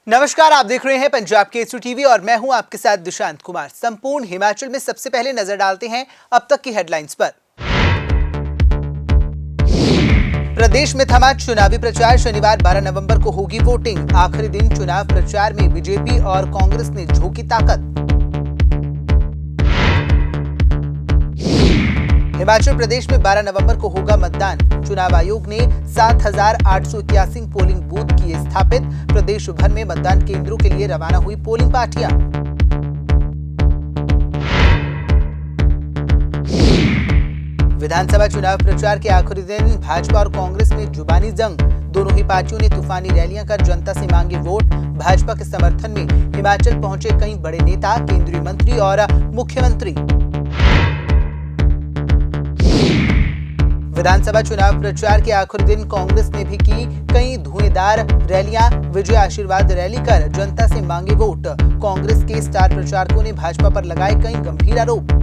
नमस्कार, आप देख रहे हैं पंजाब केसरी टीवी और मैं हूं आपके साथ दुशांत कुमार। संपूर्ण हिमाचल में सबसे पहले नजर डालते हैं अब तक की हेडलाइंस पर। प्रदेश में थमा चुनावी प्रचार। शनिवार 12 नवंबर को होगी वोटिंग। आखिरी दिन चुनाव प्रचार में बीजेपी और कांग्रेस ने झोंकी ताकत। हिमाचल प्रदेश में 12 नवंबर को होगा मतदान। चुनाव आयोग ने 7,881 पोलिंग बूथ किए स्थापित। प्रदेश भर में मतदान केंद्रों के लिए रवाना हुई पोलिंग पार्टियां। विधानसभा चुनाव प्रचार के आखिरी दिन भाजपा और कांग्रेस में जुबानी जंग। दोनों ही पार्टियों ने तूफानी रैलियां कर जनता से मांगे वोट। भाजपा के समर्थन में हिमाचल पहुंचे कई बड़े नेता, केंद्रीय मंत्री और मुख्यमंत्री। विधानसभा चुनाव प्रचार के आखिरी दिन कांग्रेस ने भी की कई धुएंधार रैलियां। विजय आशीर्वाद रैली कर जनता से मांगे वोट। कांग्रेस के स्टार प्रचारकों ने भाजपा पर लगाए कई गंभीर आरोप।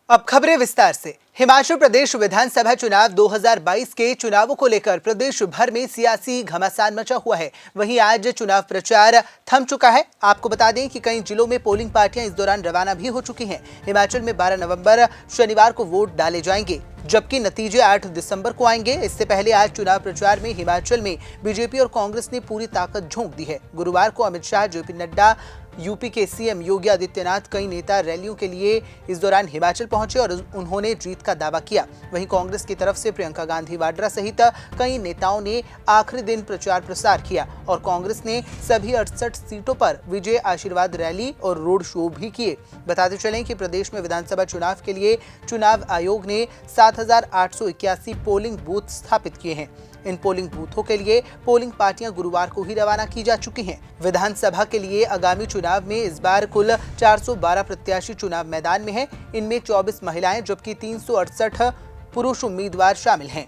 अब खबरें विस्तार से। हिमाचल प्रदेश विधानसभा चुनाव 2022 के चुनावों को लेकर प्रदेश भर में सियासी घमासान मचा हुआ है। वहीं आज चुनाव प्रचार थम चुका है। आपको बता दें कि कई जिलों में पोलिंग पार्टियां इस दौरान रवाना भी हो चुकी हैं। हिमाचल में 12 नवंबर शनिवार को वोट डाले जाएंगे, जबकि नतीजे 8 दिसंबर को आएंगे। इससे पहले आज चुनाव प्रचार में हिमाचल में बीजेपी और कांग्रेस ने पूरी ताकत झोंक दी है। गुरुवार को अमित शाह, जेपी नड्डा, यूपी के सीएम योगी आदित्यनाथ, कई नेता रैलियों के लिए इस दौरान हिमाचल पहुंचे और उन्होंने जीत का दावा किया। वहीं कांग्रेस की तरफ से प्रियंका गांधी वाड्रा सहित कई नेताओं ने आखिरी दिन प्रचार प्रसार किया और कांग्रेस ने सभी 68 सीटों पर विजय आशीर्वाद रैली और रोड शो भी किए। बताते चलें कि प्रदेश में विधानसभा चुनाव के लिए चुनाव आयोग ने 7,881 पोलिंग बूथ स्थापित किए हैं। इन पोलिंग बूथों के लिए पोलिंग पार्टियां गुरुवार को ही रवाना की जा चुकी हैं। विधानसभा के लिए आगामी चुनाव में इस बार कुल 412 प्रत्याशी चुनाव मैदान में हैं। इनमें 24 महिलाएं जबकि 368 पुरुष उम्मीदवार शामिल हैं।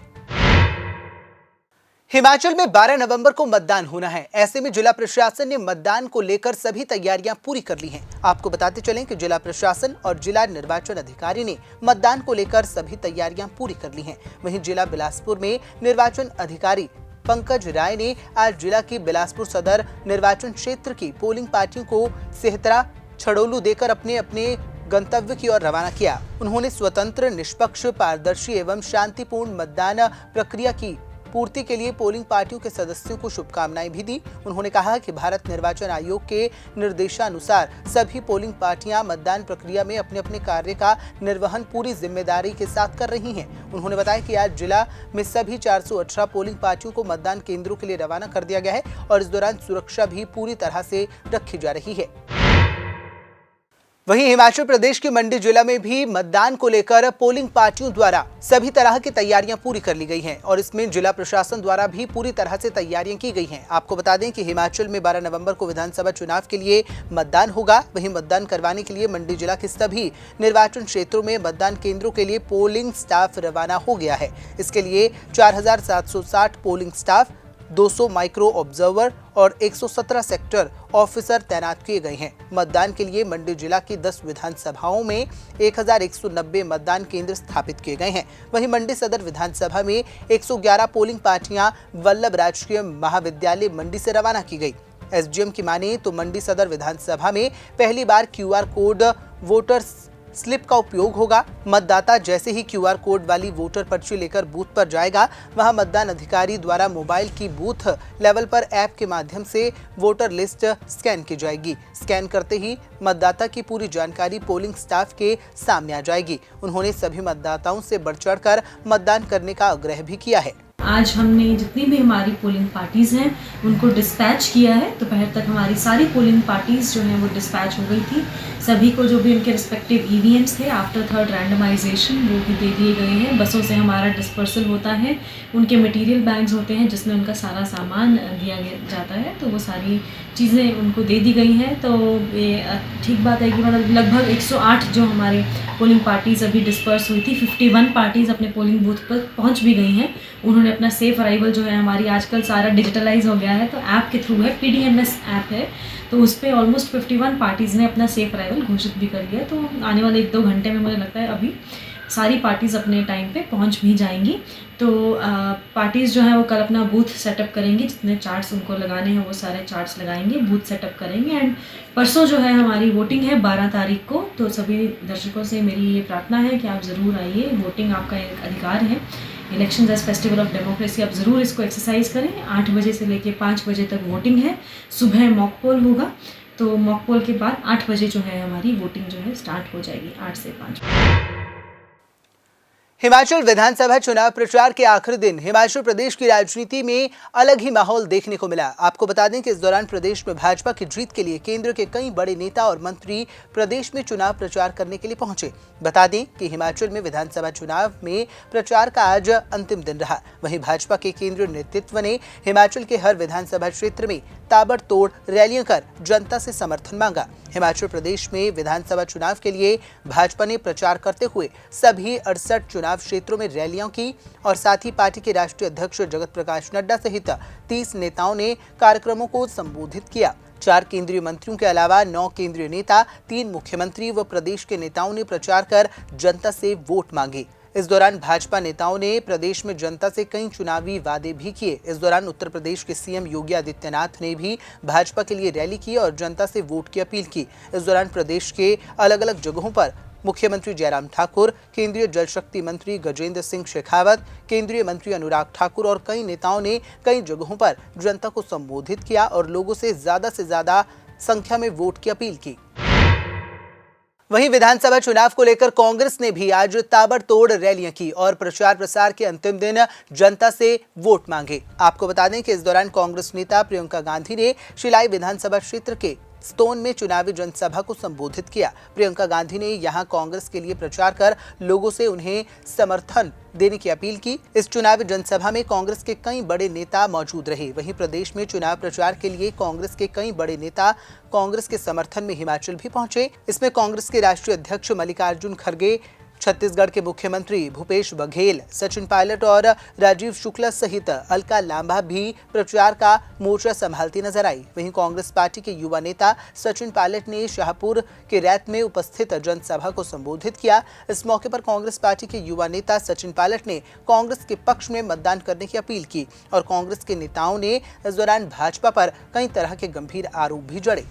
हिमाचल में 12 नवंबर को मतदान होना है। ऐसे में जिला प्रशासन ने मतदान को लेकर सभी तैयारियां पूरी कर ली हैं। आपको बताते चलें कि जिला प्रशासन और जिला निर्वाचन अधिकारी ने मतदान को लेकर सभी तैयारियां पूरी कर ली हैं। वहीं जिला बिलासपुर में निर्वाचन अधिकारी पंकज राय ने आज जिला की बिलासपुर सदर निर्वाचन क्षेत्र की पोलिंग पार्टियों को सेहतरा छड़ोलू देकर अपने अपने गंतव्य की ओर रवाना किया। उन्होंने स्वतंत्र, निष्पक्ष, पारदर्शी एवं शांतिपूर्ण मतदान प्रक्रिया की पूर्ति के लिए पोलिंग पार्टियों के सदस्यों को शुभकामनाएं भी दी। उन्होंने कहा कि भारत निर्वाचन आयोग के निर्देशानुसार सभी पोलिंग पार्टियां मतदान प्रक्रिया में अपने अपने कार्य का निर्वहन पूरी जिम्मेदारी के साथ कर रही हैं। उन्होंने बताया कि आज जिला में सभी 418 पोलिंग पार्टियों को मतदान केंद्रों के लिए रवाना कर दिया गया है और इस दौरान सुरक्षा भी पूरी तरह से रखी जा रही है। वहीं हिमाचल प्रदेश के मंडी जिला में भी मतदान को लेकर पोलिंग पार्टियों द्वारा सभी तरह की तैयारियां पूरी कर ली गई हैं और इसमें जिला प्रशासन द्वारा भी पूरी तरह से तैयारियां की गई हैं। आपको बता दें कि हिमाचल में 12 नवंबर को विधानसभा चुनाव के लिए मतदान होगा। वहीं मतदान करवाने के लिए मंडी जिला के सभी निर्वाचन क्षेत्रों में मतदान केंद्रों के लिए पोलिंग स्टाफ रवाना हो गया है। इसके लिए 4,760 पोलिंग स्टाफ, 200 माइक्रो ऑब्जर्वर और 117 सेक्टर ऑफिसर तैनात किए गए हैं। मतदान के लिए मंडी जिला की 10 विधानसभाओं में 1,190 मतदान केंद्र स्थापित किए गए हैं। वहीं मंडी सदर विधानसभा में 111 पोलिंग पार्टियां वल्लभ राजकीय महाविद्यालय मंडी से रवाना की गई। एसडीएम की माने तो मंडी सदर विधानसभा में पहली बार QR कोड वोटर स्लिप का उपयोग होगा। मतदाता जैसे ही QR कोड वाली वोटर पर्ची लेकर बूथ पर जाएगा, वहां मतदान अधिकारी द्वारा मोबाइल की बूथ लेवल पर ऐप के माध्यम से वोटर लिस्ट स्कैन की जाएगी। स्कैन करते ही मतदाता की पूरी जानकारी पोलिंग स्टाफ के सामने आ जाएगी। उन्होंने सभी मतदाताओं से बढ़ चढ़कर मतदान करने का आग्रह भी किया है। आज हमने जितनी भी हमारी पोलिंग पार्टीज़ हैं उनको डिस्पैच किया है। दोपहर तक हमारी सारी पोलिंग पार्टीज़ जो हैं वो डिस्पैच हो गई थी। सभी को जो भी उनके रिस्पेक्टिव ईवीएम्स थे आफ्टर थर्ड रैंडमाइजेशन वो भी दे दिए गए हैं। बसों से हमारा डिस्पर्सल होता है, उनके मटेरियल बैग्स होते हैं जिसमें उनका सारा सामान दिया जाता है, तो वो सारी चीज़ें उनको दे दी गई हैं। तो ये ठीक बात है कि मतलब लगभग 108 जो हमारे पोलिंग पार्टीज़ अभी डिस्पर्स हुई थी, 51 पार्टीज़ अपने पोलिंग बूथ पर पहुंच भी गई हैं। उन्होंने अपना सेफ अराइवल जो है, हमारी आजकल सारा डिजिटलाइज हो गया है तो ऐप के थ्रू है, PDMS ऐप है, तो उस पर ऑलमोस्ट 51 पार्टीज़ ने अपना सेफ अराइवल घोषित भी कर लिया। तो आने वाले 1-2 घंटे में मुझे लगता है अभी सारी पार्टीज़ अपने टाइम पे पहुंच भी जाएंगी। तो पार्टीज़ जो हैं वो कल अपना बूथ सेटअप करेंगी, जितने चार्ट्स उनको लगाने हैं वो सारे चार्ट्स लगाएंगे, बूथ सेटअप करेंगे। एंड परसों जो है हमारी वोटिंग है 12 तारीख को। तो सभी दर्शकों से मेरी ये प्रार्थना है कि आप ज़रूर आइए, वोटिंग आपका एक अधिकार है। Elections as festival of democracy, आप ज़रूर इसको एक्सरसाइज करें। 8 बजे से लेकर 5 बजे तक वोटिंग है। सुबह मॉक पोल होगा, तो मॉक पोल के बाद 8 बजे जो है हमारी वोटिंग जो है स्टार्ट हो जाएगी, 8 से 5 बजे। हिमाचल विधानसभा चुनाव प्रचार के आखिरी दिन हिमाचल प्रदेश की राजनीति में अलग ही माहौल देखने को मिला। आपको बता दें कि इस दौरान प्रदेश में भाजपा की जीत के लिए केंद्र के कई बड़े नेता और मंत्री प्रदेश में चुनाव प्रचार करने के लिए पहुंचे। बता दें कि हिमाचल में विधानसभा चुनाव में प्रचार का आज अंतिम दिन रहा। वहीं भाजपा के केंद्रीय नेतृत्व ने हिमाचल के हर विधानसभा क्षेत्र में ताबड़तोड़ रैलियां कर जनता से समर्थन मांगा। हिमाचल प्रदेश में विधानसभा चुनाव के लिए भाजपा ने प्रचार करते हुए सभी 68 चुनाव क्षेत्रों में रैलियां की और साथ ही पार्टी के राष्ट्रीय अध्यक्ष जगत प्रकाश नड्डा सहित 30 नेताओं ने कार्यक्रमों को संबोधित किया। 4 केंद्रीय मंत्रियों के अलावा 9 केंद्रीय नेता, 3 मुख्यमंत्री व प्रदेश के नेताओं ने प्रचार कर जनता से वोट मांगे। इस दौरान भाजपा नेताओं ने प्रदेश में जनता से कई चुनावी वादे भी किए। इस दौरान उत्तर प्रदेश के सीएम योगी आदित्यनाथ ने भी भाजपा के लिए रैली की और जनता से वोट की अपील की। इस दौरान प्रदेश के अलग अलग जगहों पर मुख्यमंत्री जयराम ठाकुर, केंद्रीय जल शक्ति मंत्री गजेंद्र सिंह शेखावत, केंद्रीय मंत्री अनुराग ठाकुर और कई नेताओं ने कई जगहों पर जनता को संबोधित किया और लोगों से ज्यादा संख्या में वोट की अपील की। वहीं विधानसभा चुनाव को लेकर कांग्रेस ने भी आज ताबड़तोड़ रैलियां की और प्रचार प्रसार के अंतिम दिन जनता से वोट मांगे। आपको बता दें कि इस दौरान कांग्रेस नेता प्रियंका गांधी ने शिलाई विधानसभा क्षेत्र के स्टोन में चुनावी जनसभा को संबोधित किया। प्रियंका गांधी ने यहां कांग्रेस के लिए प्रचार कर लोगों से उन्हें समर्थन देने की अपील की। इस चुनावी जनसभा में कांग्रेस के कई बड़े नेता मौजूद रहे। वहीं प्रदेश में चुनाव प्रचार के लिए कांग्रेस के कई बड़े नेता कांग्रेस के समर्थन में हिमाचल भी पहुंचे। इसमें कांग्रेस के राष्ट्रीय अध्यक्ष मल्लिकार्जुन खड़गे, छत्तीसगढ़ के मुख्यमंत्री भूपेश बघेल, सचिन पायलट और राजीव शुक्ला सहित अलका लांबा भी प्रचार का मोर्चा संभालती नजर आई। वहीं कांग्रेस पार्टी के युवा नेता सचिन पायलट ने शाहपुर के रैत में उपस्थित जनसभा को संबोधित किया। इस मौके पर कांग्रेस पार्टी के युवा नेता सचिन पायलट ने कांग्रेस के पक्ष में मतदान करने की अपील की और कांग्रेस के नेताओं ने इस दौरान भाजपा पर कई तरह के गंभीर आरोप भी जड़े।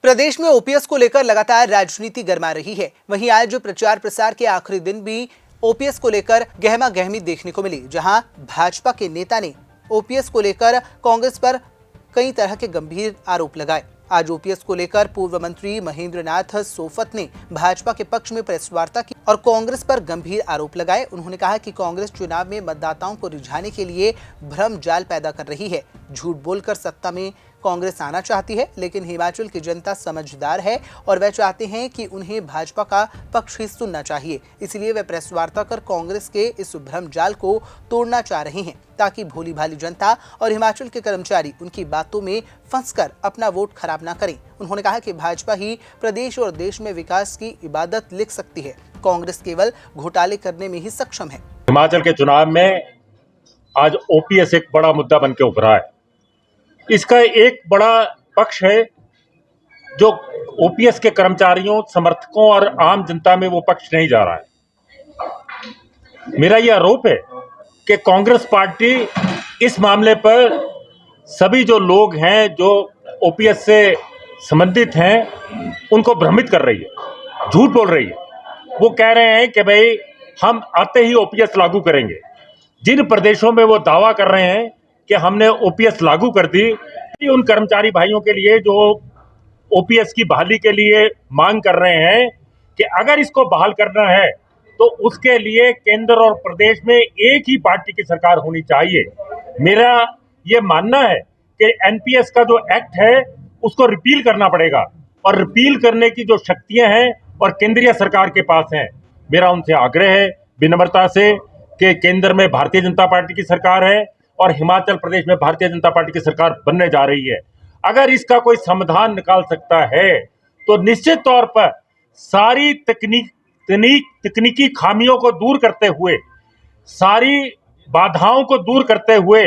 प्रदेश में ओपीएस को लेकर लगातार राजनीति गरमा रही है। वहीं आज प्रचार प्रसार के आखिरी दिन भी ओपीएस को लेकर गहमा गहमी देखने को मिली, जहां भाजपा के नेता ने ओपीएस को लेकर कांग्रेस पर कई तरह के गंभीर आरोप लगाए। आज ओपीएस को लेकर पूर्व मंत्री महेंद्र नाथ सोफत ने भाजपा के पक्ष में प्रेस वार्ता की और कांग्रेस पर गंभीर आरोप लगाए। उन्होंने कहा कि कांग्रेस चुनाव में मतदाताओं को रिझाने के लिए भ्रम जाल पैदा कर रही है। झूठ बोलकर सत्ता में कांग्रेस आना चाहती है, लेकिन हिमाचल की जनता समझदार है और वह चाहते हैं कि उन्हें भाजपा का पक्ष ही सुनना चाहिए। इसलिए वे प्रेस वार्ता कर कांग्रेस के इस भ्रम जाल को तोड़ना चाह रहे हैं, ताकि भोली भाली जनता और हिमाचल के कर्मचारी उनकी बातों में फंसकर अपना वोट खराब ना करें। उन्होंने कहा कि भाजपा ही प्रदेश और देश में विकास की इबादत लिख सकती है। कांग्रेस केवल घोटाले करने में ही सक्षम है। हिमाचल के चुनाव में आज ओपीएस एक बड़ा मुद्दा बन के उभरा है। इसका एक बड़ा पक्ष है जो ओपीएस के कर्मचारियों, समर्थकों और आम जनता में वो पक्ष नहीं जा रहा है। मेरा ये आरोप है कि कांग्रेस पार्टी इस मामले पर सभी जो लोग हैं जो ओपीएस से संबंधित हैं उनको भ्रमित कर रही है, झूठ बोल रही है। वो कह रहे हैं कि भाई हम आते ही ओपीएस लागू करेंगे। जिन प्रदेशों में वो दावा कर रहे हैं कि हमने ओपीएस लागू कर दी, उन कर्मचारी भाइयों के लिए जो ओपीएस की बहाली के लिए मांग कर रहे हैं कि अगर इसको बहाल करना है तो उसके लिए केंद्र और प्रदेश में एक ही पार्टी की सरकार होनी चाहिए। मेरा ये मानना है कि एनपीएस का जो एक्ट है उसको रिपील करना पड़ेगा और रिपील करने की जो शक्तियां हैं और केंद्रीय सरकार के पास हैं। मेरा उनसे आग्रह है विनम्रता से कि केंद्र में भारतीय जनता पार्टी की सरकार है और हिमाचल प्रदेश में भारतीय जनता पार्टी की सरकार बनने जा रही है। अगर इसका कोई समाधान निकाल सकता है तो निश्चित तौर पर सारी तकनीकी खामियों को दूर करते हुए, सारी बाधाओं को दूर करते हुए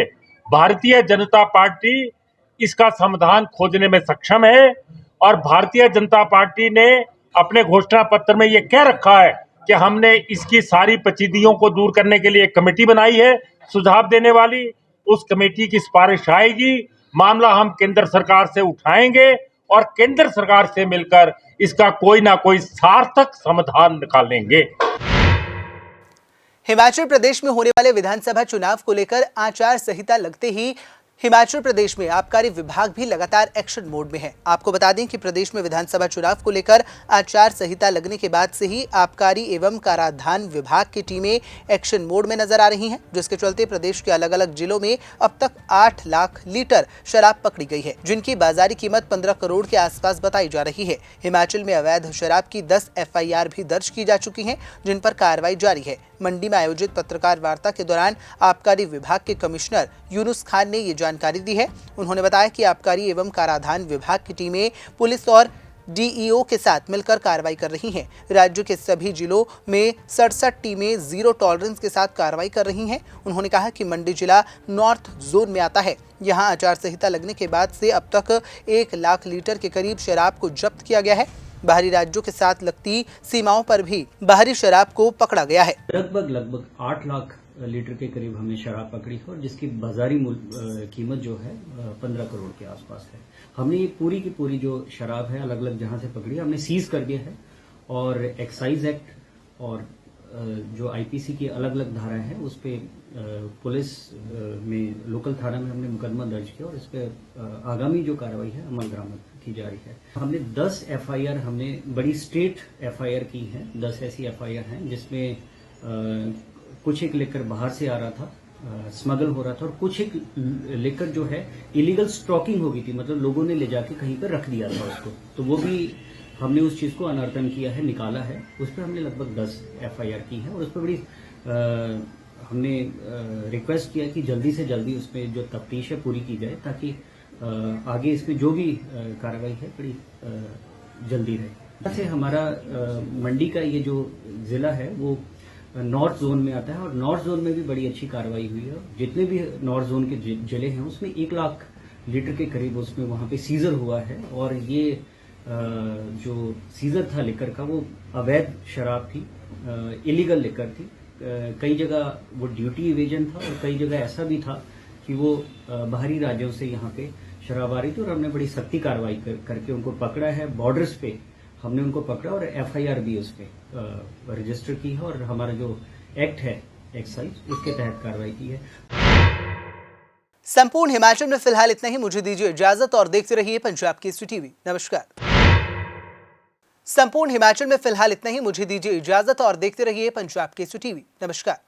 भारतीय जनता पार्टी इसका समाधान खोजने में सक्षम है। और भारतीय जनता पार्टी ने अपने घोषणा पत्र में यह कह रखा है कि हमने इसकी सारी पेचीदगियों को दूर करने के लिए एक कमेटी बनाई है सुझाव देने वाली। उस कमेटी की सिफारिश आएगी, मामला हम केंद्र सरकार से उठाएंगे और केंद्र सरकार से मिलकर इसका कोई ना कोई सार्थक समाधान निकालेंगे। हिमाचल प्रदेश में होने वाले विधानसभा चुनाव को लेकर आचार संहिता लगते ही हिमाचल प्रदेश में आबकारी विभाग भी लगातार एक्शन मोड में है। आपको बता दें कि प्रदेश में विधानसभा चुनाव को लेकर आचार संहिता लगने के बाद से ही आबकारी एवं कराधान विभाग की टीमें एक्शन मोड में नजर आ रही हैं, जिसके चलते प्रदेश के अलग अलग जिलों में अब तक 8 लाख लीटर शराब पकड़ी गई है, जिनकी बाजारी कीमत 15 करोड़ के आसपास बताई जा रही है। हिमाचल में अवैध शराब की 10 FIR भी दर्ज की जा चुकी हैं, जिन पर कार्रवाई जारी है। मंडी में आयोजित पत्रकार वार्ता के दौरान आबकारी विभाग के कमिश्नर यूनुस खान ने ये जानकारी दी है। उन्होंने बताया कि आबकारी एवं कराधान विभाग की टीमें पुलिस और DEO के साथ मिलकर कार्रवाई कर रही हैं। राज्य के सभी जिलों में 67 टीमें जीरो टॉलरेंस के साथ कार्रवाई कर रही हैं। उन्होंने कहा कि मंडी जिला नॉर्थ जोन में आता है। यहां आचार संहिता लगने के बाद से अब तक 1 लाख लीटर के करीब शराब को जब्त किया गया है। बाहरी राज्यों के साथ लगती सीमाओं पर भी बाहरी शराब को पकड़ा गया है। लगभग 8 लाख लीटर के करीब हमने शराब पकड़ी है और जिसकी बाजारी कीमत जो है 15 करोड़ के आसपास है। हमने ये पूरी की पूरी जो शराब है अलग अलग जहां से पकड़ी हमने सीज कर दिया है और एक्साइज एक्ट और जो IPC की अलग अलग धाराएं हैं उस पे पुलिस में लोकल थाना में हमने मुकदमा दर्ज किया और इस पे आगामी जो कार्रवाई है अमल दरामद की जा रही है। हमने 10 FIR हमने बड़ी स्टेट FIR की हैं। 10 ऐसी FIR हैं जिसमें कुछ एक लेकर बाहर से आ रहा था, स्मगल हो रहा था और कुछ एक लेकर जो है इलीगल स्टॉकिंग हो गई थी, मतलब लोगों ने ले जाके कहीं पर रख दिया था उसको, तो वो भी हमने उस चीज को अनर्थन किया है, निकाला है। उस पर हमने लगभग 10 FIR की है और उस पर बड़ी हमने रिक्वेस्ट किया कि जल्दी से जल्दी उसमें जो तफ्तीश है पूरी की जाए ताकि आगे इसमें जो भी कार्रवाई है बड़ी जल्दी रहे। से हमारा मंडी का ये जो जिला है वो नॉर्थ जोन में आता है और नॉर्थ जोन में भी बड़ी अच्छी कार्रवाई हुई है। जितने भी नॉर्थ जोन के जिले हैं उसमें 1 लाख लीटर के करीब उसमें वहां पे सीजर हुआ है और ये जो सीजर था लिकर का वो अवैध शराब थी, इलीगल लिकर थी। कई जगह वो ड्यूटी इवेजन था और कई जगह ऐसा भी था कि वो बाहरी राज्यों से यहाँ पे शराब आ रही थी और हमने बड़ी सख्ती कार्रवाई करके उनको पकड़ा है। बॉर्डर्स पे हमने उनको पकड़ा और FIR भी उस पर रजिस्टर की है और हमारा जो एक्ट है एक्साइज उसके तहत कार्रवाई की है। संपूर्ण हिमाचल में फिलहाल इतना ही। मुझे दीजिए इजाजत और देखते रहिए पंजाब केसरी टीवी। नमस्कार। संपूर्ण हिमाचल में फिलहाल इतना ही। मुझे दीजिए इजाजत और देखते रहिए पंजाब केसरी टीवी। नमस्कार।